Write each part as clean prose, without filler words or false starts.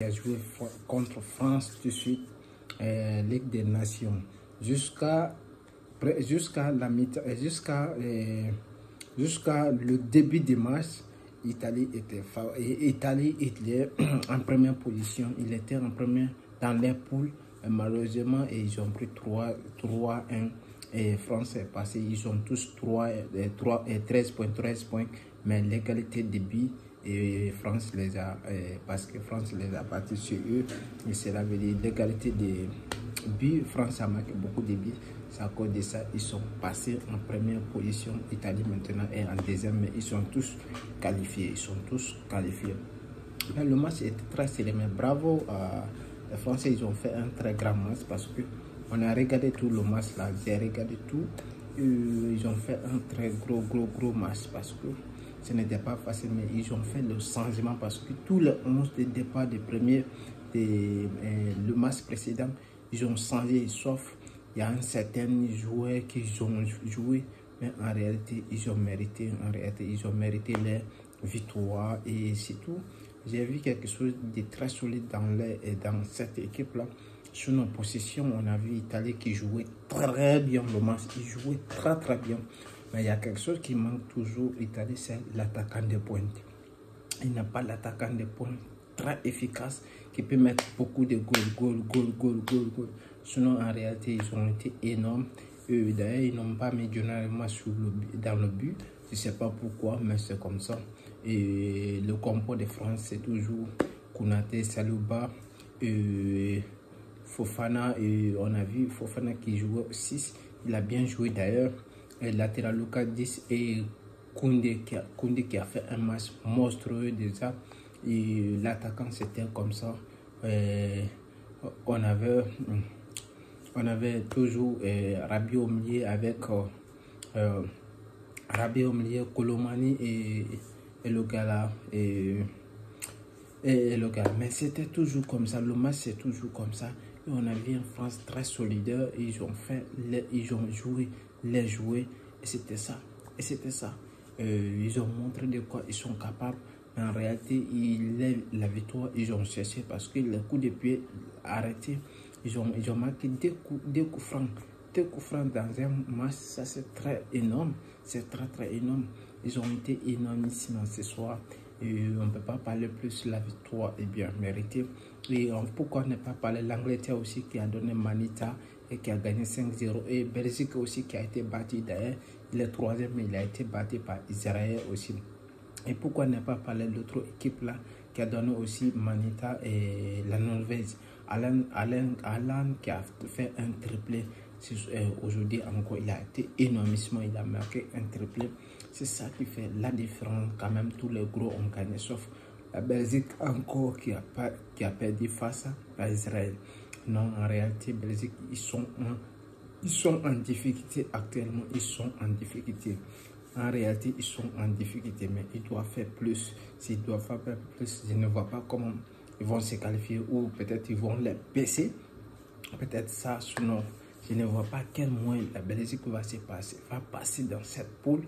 Il a joué contre France tout de suite, Ligue des Nations, jusqu'à le début du match. L'Italie était en première position, il était en première dans les poules. Malheureusement, ils ont pris 3-1 et France est passé. Ils ont tous 13 points, mais l'égalité de buts, et France les a, parce que France les a battus sur eux, et cela veut dire l'égalité de buts. France a marqué beaucoup de buts. C'est à cause de ça ils sont passés en première position. L'Italie maintenant est en deuxième, mais ils sont tous qualifiés. Mais le match était très serré, mais bravo les Français. Ils ont fait un très grand match parce que on a regardé tout le match là. J'ai regardé tout. Ils ont fait un très gros match parce que ce n'était pas facile, mais ils ont fait le changement parce que tous les 11 de départ le match précédent, ils ont changé, sauf il y a un certain joueur qui ont joué, mais en réalité, ils ont mérité les victoires et c'est tout. J'ai vu quelque chose de très solide dans cette équipe-là. Sur nos possessions, on a vu l'Italie qui jouait très bien le match. Ils jouaient très bien. Mais il y a quelque chose qui manque toujours l'Italie, c'est l'attaquant de pointe. Il n'a pas l'attaquant de pointe très efficace qui peut mettre beaucoup de goals. Sinon, en réalité, ils ont été énormes. D'ailleurs, ils n'ont pas mis Donnarumma dans le but. Je ne sais pas pourquoi, mais c'est comme ça. Et le compo de France, c'est toujours Konaté, Saliba, Fofana. Et on a vu Fofana qui jouait 6. Il a bien joué d'ailleurs. Latéral Lucas 10 et Koundé qui a fait un match monstrueux déjà. Et l'attaquant c'était comme ça. On avait toujours Rabiot au milieu avec Colomani et le gars là. Et le gars. Mais c'était toujours comme ça. Le match c'est toujours comme ça. Et on a vu une France très solidaire. Ils ont joué les jouets et c'était ça. Ils ont montré de quoi ils sont capables. Mais en réalité, la victoire, ils ont cherché parce que le coup de pied arrêté, ils ont marqué deux coups francs. 2 coups francs dans un match, ça c'est très énorme. C'est très énorme. Ils ont été énormissimes ce soir. Et on ne peut pas parler plus. La victoire est bien méritée. Et pourquoi ne pas parler de l'Angleterre aussi qui a donné Manita et qui a gagné 5-0. Et Belgique aussi qui a été battu d'ailleurs. Il est 3e, mais il a été battu par Israël aussi. Et pourquoi ne pas parler de l'autre équipe là qui a donné aussi Manita et la Norvège. Alan qui a fait un triplé. Aujourd'hui encore, il a été énormissimo. Il a marqué un triplé. C'est ça qui fait la différence. Quand même, tous les gros ont gagné, sauf la Belgique encore qui a perdu face à Israël. Non, en réalité, Belgique, ils sont en difficulté actuellement. Ils sont en difficulté. En réalité, ils sont en difficulté, mais ils doivent faire plus. S'ils doivent faire plus, je ne vois pas comment ils vont se qualifier ou peut-être ils vont les baisser. Peut-être ça, sinon, je ne vois pas quel moyen la Belgique va passer dans cette poule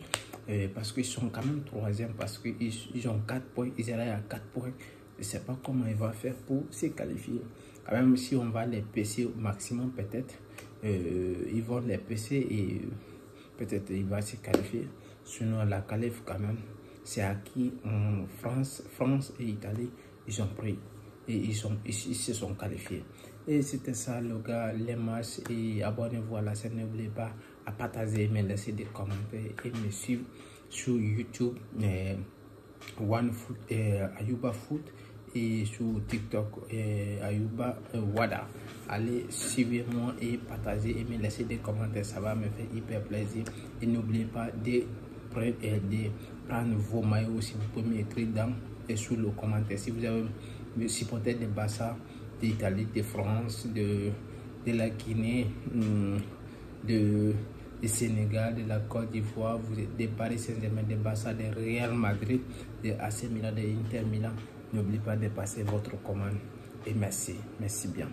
parce qu'ils sont quand même 3e, parce qu'ils ont 4 points, Israël a 4 points. Je ne sais pas comment il va faire pour se qualifier. Quand même, si on va les baisser au maximum, peut-être, ils vont les baisser et peut-être il va se qualifier. Sinon, la qualif, quand même, c'est acquis en France et Italie. Ils ont pris et ils se sont qualifiés. Et c'était ça, le gars, les matchs. Et abonnez-vous à la chaîne. N'oubliez pas à partager, me laisser des commentaires et me suivre sur YouTube, OneFoot, Ayuba Foot, et sur TikTok, Ayuba Wada. Allez, suivez-moi et partagez et me laissez des commentaires. Ça va me faire hyper plaisir. Et n'oubliez pas de prendre vos maillots. Si vous pouvez m'écrire sous le commentaire. Si vous avez supporté de Barça, d'Italie, de France, de la Guinée, du Sénégal, de la Côte d'Ivoire, vous êtes des Paris Saint-Germain, de Barça, de Real Madrid, de AC Milan, de Inter Milan, n'oubliez pas de passer votre commande. Et merci bien.